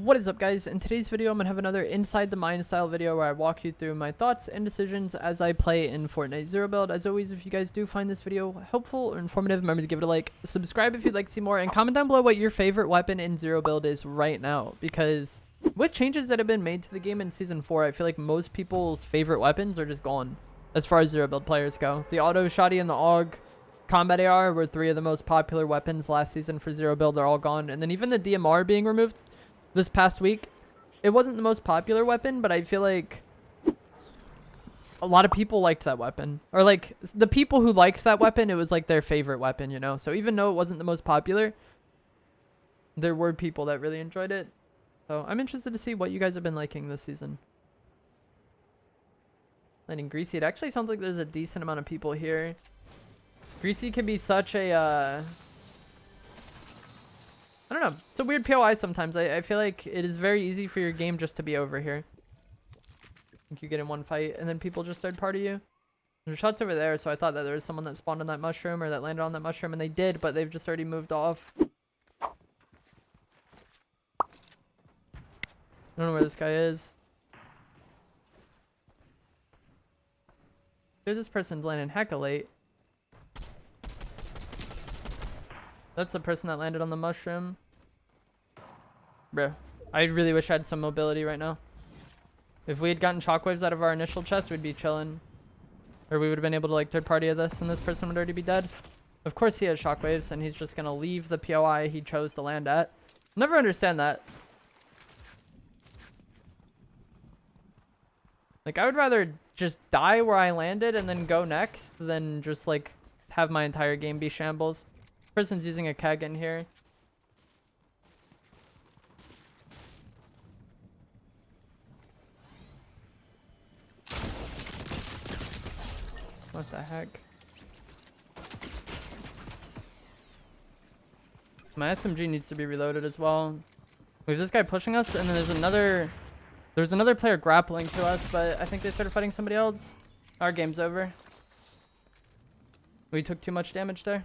What is up, guys? In today's video, I'm gonna have another Inside the Mind style video where I walk you through my thoughts and decisions as I play in Fortnite Zero Build. As always, if you guys do find this video helpful or informative, remember to give it a like, subscribe if you'd like to see more, and comment down below what your favorite weapon in Zero Build is right now. Because with changes that have been made to the game in Season 4, I feel like most people's favorite weapons are just gone as far as Zero Build players go. The Auto Shotty and the AUG Combat AR were three of the most popular weapons last season for Zero Build. They're all gone. And then even the DMR being removed this past week, it wasn't the most popular weapon, but I feel like a lot of people liked that weapon. Or like the people who liked that weapon, it was like their favorite weapon, you know? So even though it wasn't the most popular, there were people that really enjoyed it. So I'm interested to see what you guys have been liking this season. Landing Greasy. It actually sounds like there's a decent amount of people here. Greasy can be such a I don't know. It's a weird POI sometimes. I feel like it is very easy for your game just to be over here. I think you get in one fight and then people just third party you. There's shots over there, so I thought that there was someone that spawned on that mushroom or that landed on that mushroom, and they did, but they've just already moved off. I don't know where this guy is. Dude, this person's landing hecka late. That's the person that landed on the mushroom. Bro, I really wish I had some mobility right now. If we had gotten shockwaves out of our initial chest, we'd be chilling. Or we would have been able to like third party of this, and this person would already be dead. Of course he has shockwaves, and he's just gonna leave the POI he chose to land at. Never understand that. Like, I would rather just die where I landed and then go next than just like have my entire game be shambles. Person's using a keg in here. What the heck? My SMG needs to be reloaded as well. We have this guy pushing us, and then there's another player grappling to us, but I think they started fighting somebody else. Our game's over. We took too much damage there.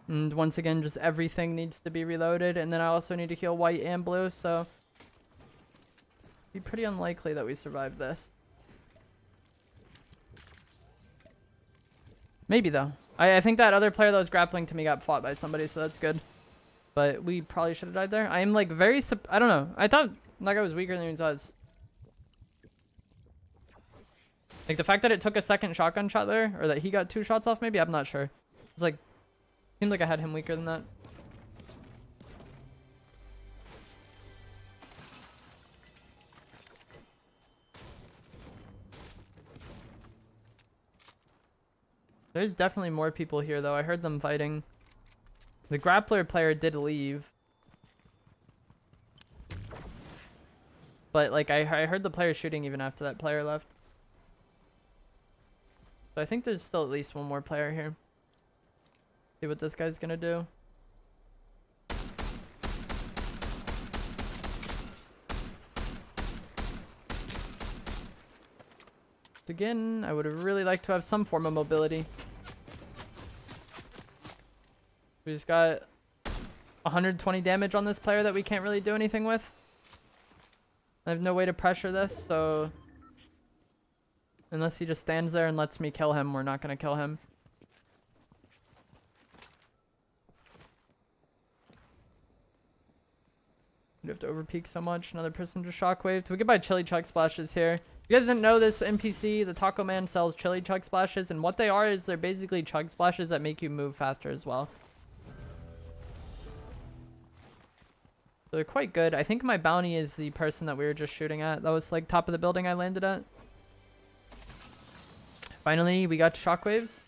And once again, just everything needs to be reloaded, and then I also need to heal white and blue, so it'd be pretty unlikely that we survive this. Maybe though. I think that other player that was grappling to me got fought by somebody, so that's good. But we probably should have died there. I am like very I don't know. I thought that guy was weaker than he was. Like the fact that it took a second shotgun shot there, or that he got 2 shots off maybe, I'm not sure. It's like, seemed like I had him weaker than that. There's definitely more people here though. I heard them fighting. The grappler player did leave. But like I heard the player shooting even after that player left. So I think there's still at least one more player here. See what this guy's gonna do. Again, I would have really liked to have some form of mobility. We just got 120 damage on this player that we can't really do anything with. I have no way to pressure this, so unless he just stands there and lets me kill him, we're not gonna kill him. You have to overpeak so much. Another person just shockwaved. We could buy chili chug splashes here. If you guys didn't know this, NPC, the Taco Man sells chili chug splashes, and what they are is they're basically chug splashes that make you move faster as well. So they're quite good. I think my bounty is the person that we were just shooting at. That was like top of the building I landed at. Finally, we got shockwaves.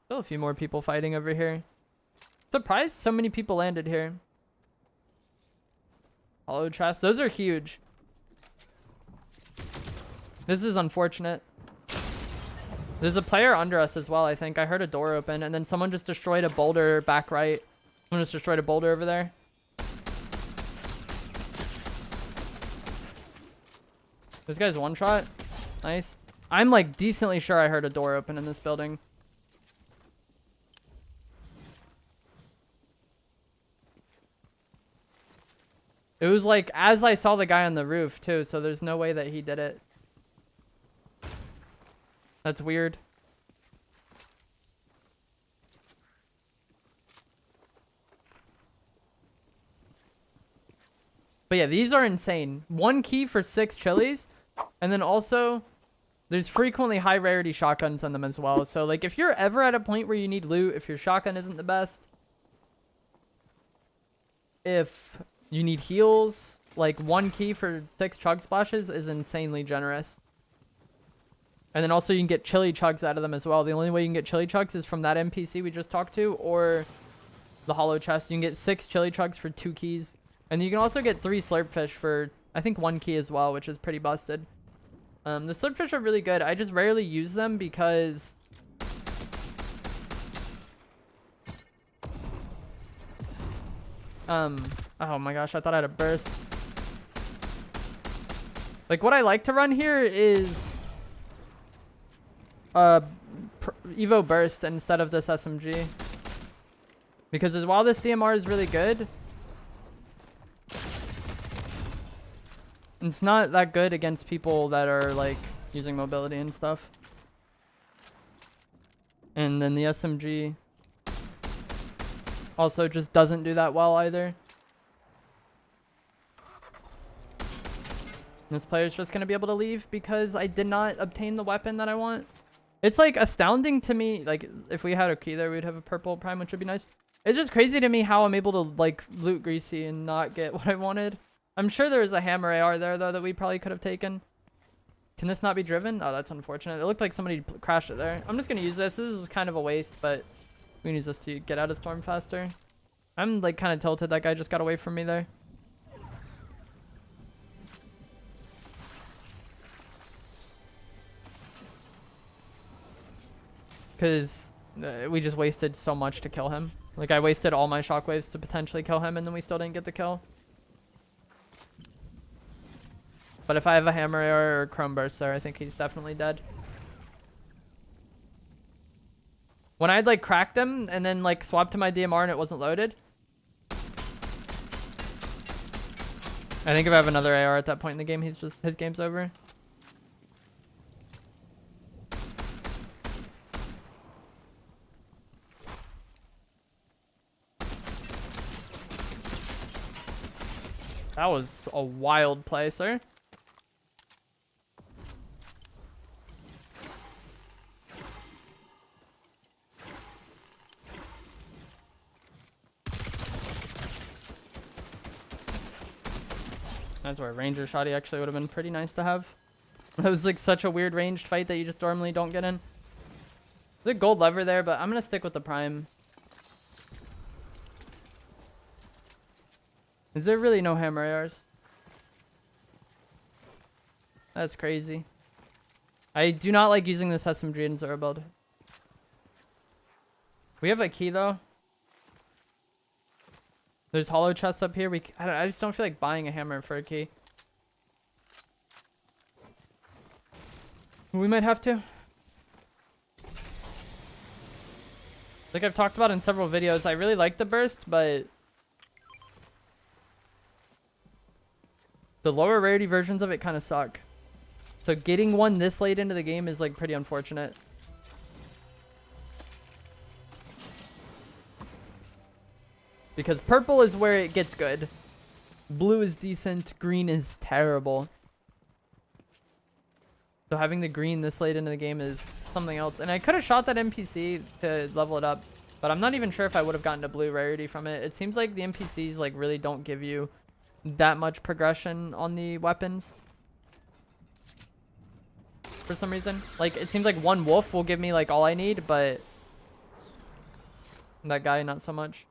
Still a few more people fighting over here. Surprised so many people landed here. Hollow chests. Those are huge. This is unfortunate. There's a player under us as well, I think. I heard a door open, and then someone just destroyed a boulder back right. Someone just destroyed a boulder over there. This guy's one shot. Nice. I'm like decently sure I heard a door open in this building. It was like as I saw the guy on the roof too, so there's no way that he did it. That's weird. But yeah, these are insane. 1 key for 6 chilies. And then also, there's frequently high rarity shotguns on them as well. So like if you're ever at a point where you need loot, if your shotgun isn't the best, if you need heals, like 1 key for 6 chug splashes is insanely generous. And then also you can get chili chugs out of them as well. The only way you can get chili chugs is from that NPC we just talked to, or the hollow chest. You can get 6 chili chugs for 2 keys. And you can also get 3 slurpfish for, I think, 1 key as well, which is pretty busted. The slurpfish are really good. I just rarely use them because... oh my gosh, I thought I had a burst. Like, what I like to run here is... Evo burst instead of this SMG. Because while this DMR is really good... it's not that good against people that are, like, using mobility and stuff. And then the SMG also just doesn't do that well either. This player's just going to be able to leave because I did not obtain the weapon that I want. It's, like, astounding to me. Like, if we had a key there, we'd have a purple prime, which would be nice. It's just crazy to me how I'm able to, like, loot Greasy and not get what I wanted. I'm sure there was a hammer AR there, though, that we probably could have taken. Can this not be driven? Oh, that's unfortunate. It looked like somebody crashed it there. I'm just going to use this. This is kind of a waste, but we can use this to get out of storm faster. I'm, like, kind of tilted. That guy just got away from me there. Because we just wasted so much to kill him. Like, I wasted all my shockwaves to potentially kill him, and then we still didn't get the kill. But if I have a hammer or a chrome burst there, I think he's definitely dead. When I'd like cracked him and then like swapped to my DMR and it wasn't loaded. I think if I have another AR at that point in the game, his game's over. That was a wild play, sir. That's where a ranger shotty actually would have been pretty nice to have. That was like such a weird ranged fight that you just normally don't get in. There's a gold lever there, but I'm going to stick with the prime. Is there really no hammer ARs? That's crazy. I do not like using this SMG in Zero build. We have a key though. There's hollow chests up here. I just don't feel like buying a hammer for a key. We might have to. Like I've talked about in several videos, I really like the burst, but the lower rarity versions of it kind of suck. So getting one this late into the game is like pretty unfortunate. Because purple is where it gets good. Blue is decent. Green is terrible. So having the green this late into the game is something else. And I could have shot that NPC to level it up. But I'm not even sure if I would have gotten a blue rarity from it. It seems like the NPCs like really don't give you that much progression on the weapons. For some reason. Like it seems like one wolf will give me like all I need. But that guy not so much.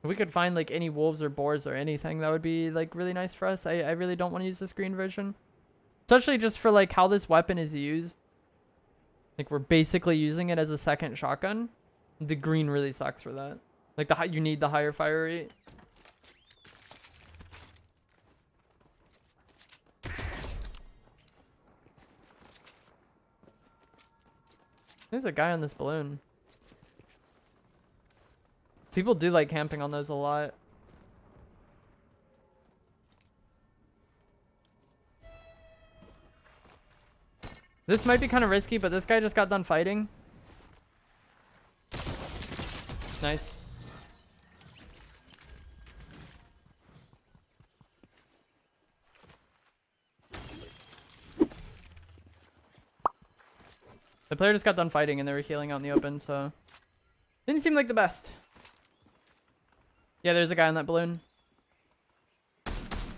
If we could find like any wolves or boars or anything, that would be like really nice for us. I really don't want to use this green version. Especially just for like how this weapon is used. Like we're basically using it as a second shotgun. The green really sucks for that. Like you need the higher fire rate. There's a guy on this balloon. People do like camping on those a lot. This might be kind of risky, but this guy just got done fighting. Nice. The player just got done fighting and they were healing out in the open, so didn't seem like the best. Yeah, there's a guy on that balloon.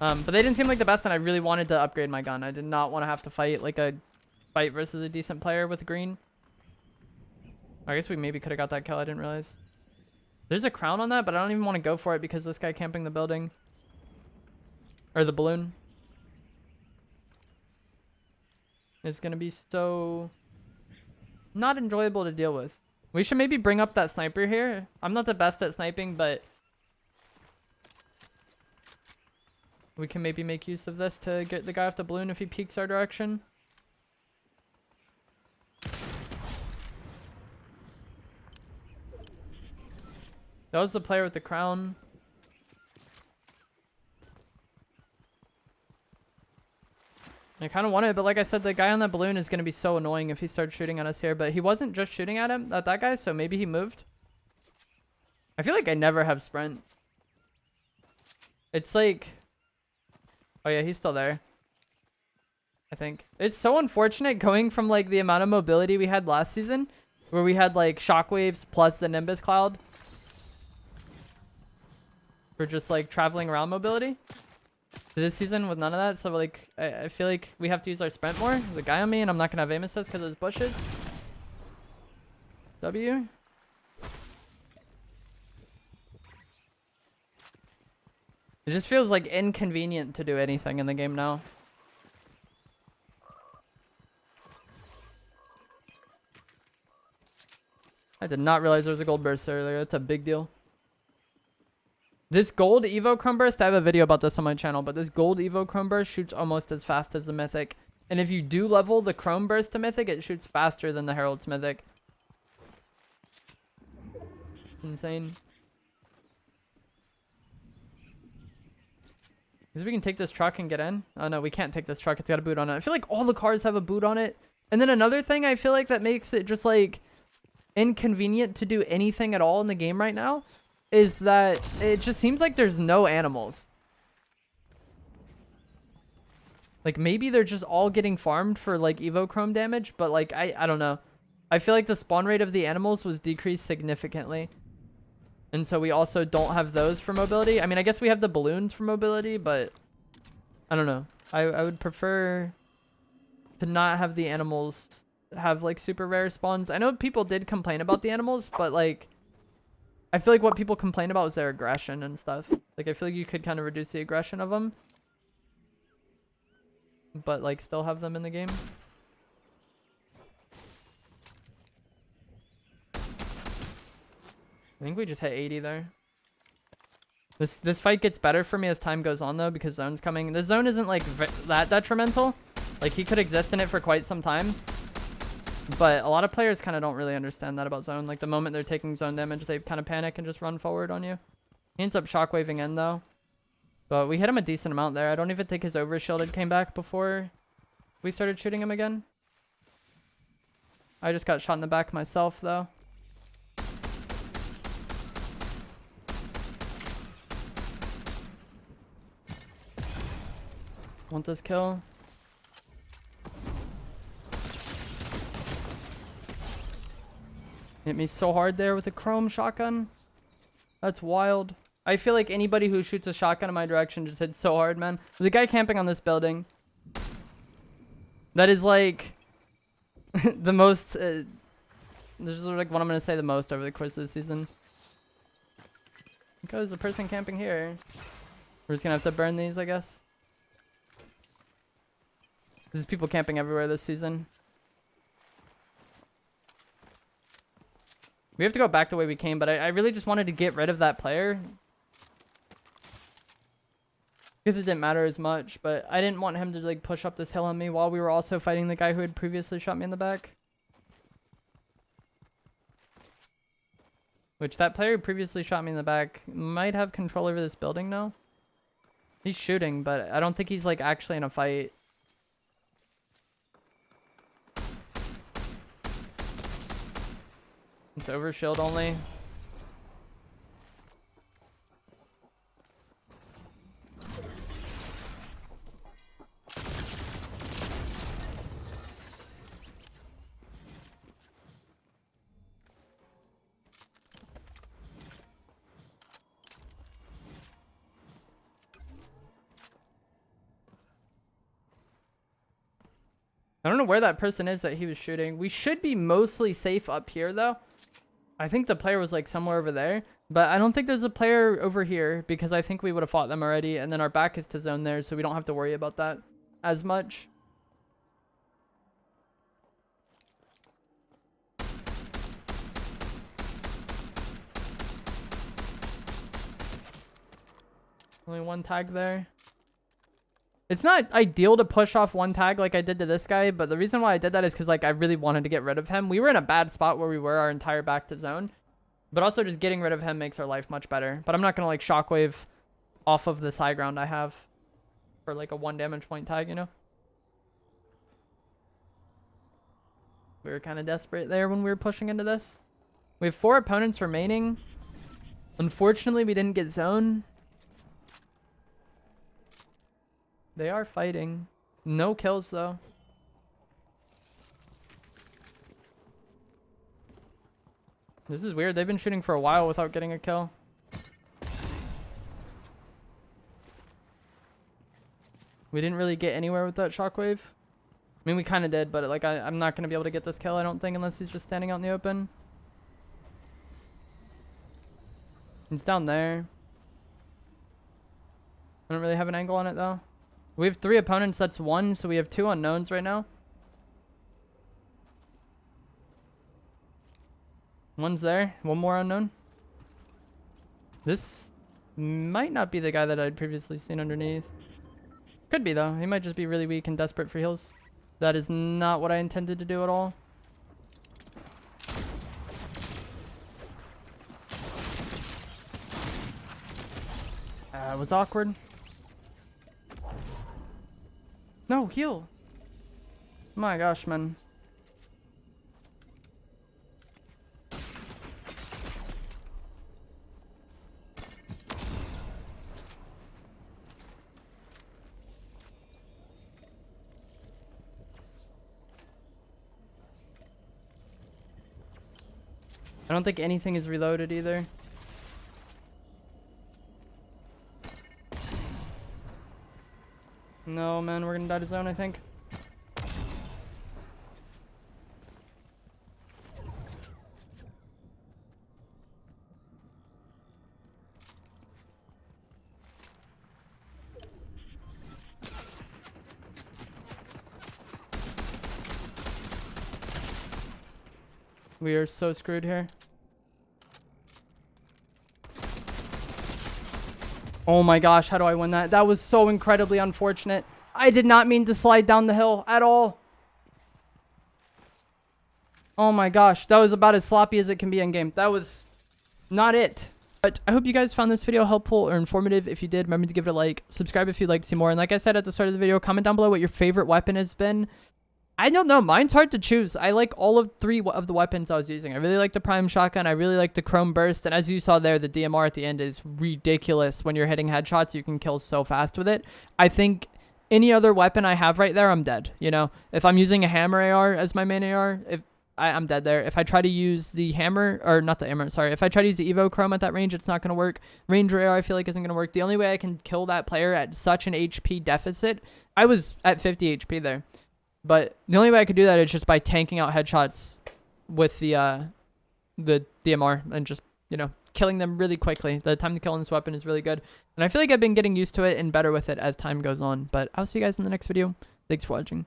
But they didn't seem like the best, and I really wanted to upgrade my gun. I did not want to have to fight like a fight versus a decent player with green. I guess we maybe could have got that kill. I didn't realize. There's a crown on that, but I don't even want to go for it because this guy camping the building. Or the balloon. It's going to be so not enjoyable to deal with. We should maybe bring up that sniper here. I'm not the best at sniping, but we can maybe make use of this to get the guy off the balloon if he peeks our direction. That was the player with the crown. I kind of wanted it, but like I said, the guy on that balloon is going to be so annoying if he starts shooting at us here. But he wasn't just shooting at him, at that guy, so maybe he moved. I feel like I never have sprint. It's like... Oh yeah, he's still there. I think. It's so unfortunate going from like the amount of mobility we had last season, where we had like shockwaves plus the Nimbus cloud. For just like traveling around mobility. This season with none of that, so like I feel like we have to use our sprint more. There's a guy on me and I'm not gonna have aim assist because there's bushes. W. It just feels like inconvenient to do anything in the game now. I did not realize there was a gold burst earlier. That's a big deal. This gold Evo Chrome Burst, I have a video about this on my channel, but this gold Evo Chrome Burst shoots almost as fast as the Mythic. And if you do level the Chrome Burst to Mythic, it shoots faster than the Herald's Mythic. Insane. Because we can take this truck and get in. Oh no, we can't take this truck. It's got a boot on it. I feel like all the cars have a boot on it. And then another thing I feel like that makes it just like inconvenient to do anything at all in the game right now is that it just seems like there's no animals. Like maybe they're just all getting farmed for like Evo Chrome damage, but like I don't know. I feel like the spawn rate of the animals was decreased significantly. And so we also don't have those for mobility. I mean, I guess we have the balloons for mobility, but I don't know. I would prefer to not have the animals have like super rare spawns. I know people did complain about the animals, but like I feel like what people complain about was their aggression and stuff. Like I feel like you could kind of reduce the aggression of them, but like still have them in the game. I think we just hit 80 there. This fight gets better for me as time goes on though, because zone's coming. The zone isn't like that detrimental. Like he could exist in it for quite some time. But a lot of players kind of don't really understand that about zone. Like the moment they're taking zone damage, they kind of panic and just run forward on you. He ends up shockwaving in though. But we hit him a decent amount there. I don't even think his overshielded came back before we started shooting him again. I just got shot in the back myself though. Want this kill? Hit me so hard there with a chrome shotgun. That's wild. I feel like anybody who shoots a shotgun in my direction just hits so hard, man. There's a guy camping on this building. That is like the most... this is like what I'm going to say the most over the course of the season. Because the person camping here. We're just going to have to burn these, I guess. There's people camping everywhere this season. We have to go back the way we came, but I really just wanted to get rid of that player. Because it didn't matter as much, but I didn't want him to like push up this hill on me while we were also fighting the guy who had previously shot me in the back. Which that player who previously shot me in the back might have control over this building now. He's shooting, but I don't think he's like actually in a fight. It's over shield only. I don't know where that person is that he was shooting. We should be mostly safe up here, though. I think the player was, like, somewhere over there. But I don't think there's a player over here because I think we would have fought them already. And then our back is to zone there, so we don't have to worry about that as much. Only one tag there. It's not ideal to push off one tag like I did to this guy, but the reason why I did that is because like I really wanted to get rid of him. We were in a bad spot where we were our entire back to zone, but also just getting rid of him makes our life much better. But I'm not gonna like shockwave off of this high ground I have for like a 1 damage point tag, you know? We were kind of desperate there when we were pushing into this. We have 4 opponents remaining. Unfortunately, we didn't get zone. They are fighting. No kills, though. This is weird. They've been shooting for a while without getting a kill. We didn't really get anywhere with that shockwave. I mean, we kind of did, but like I'm not going to be able to get this kill, I don't think, unless he's just standing out in the open. He's down there. I don't really have an angle on it, though. We have 3 opponents, that's 1, so we have 2 unknowns right now. One's there, 1 more unknown. This might not be the guy that I'd previously seen underneath. Could be, though. He might just be really weak and desperate for heals. That is not what I intended to do at all. It was awkward. No, heal. My gosh, man. I don't think anything is reloaded either. No, man, we're gonna die to zone, I think. We are so screwed here. Oh my gosh, how do I win that? That was so incredibly unfortunate. I did not mean to slide down the hill at all. Oh my gosh, that was about as sloppy as it can be in game. That was not it. But I hope you guys found this video helpful or informative. If you did, remember to give it a like. Subscribe if you'd like to see more. And like I said at the start of the video, comment down below what your favorite weapon has been. I don't know. Mine's hard to choose. I like all of 3 of the weapons I was using. I really like the Prime Shotgun. I really like the Chrome Burst. And as you saw there, the DMR at the end is ridiculous. When you're hitting headshots, you can kill so fast with it. I think any other weapon I have right there, I'm dead. You know, if I'm using a hammer AR as my main AR, I'm dead there. If I try to use the hammer, or not the hammer, sorry. If I try to use the Evo Chrome at that range, it's not going to work. Ranger AR, I feel like isn't going to work. The only way I can kill that player at such an HP deficit, I was at 50 HP there. But the only way I could do that is just by tanking out headshots with the DMR and just, you know, killing them really quickly. The time to kill on this weapon is really good. And I feel like I've been getting used to it and better with it as time goes on. But I'll see you guys in the next video. Thanks for watching.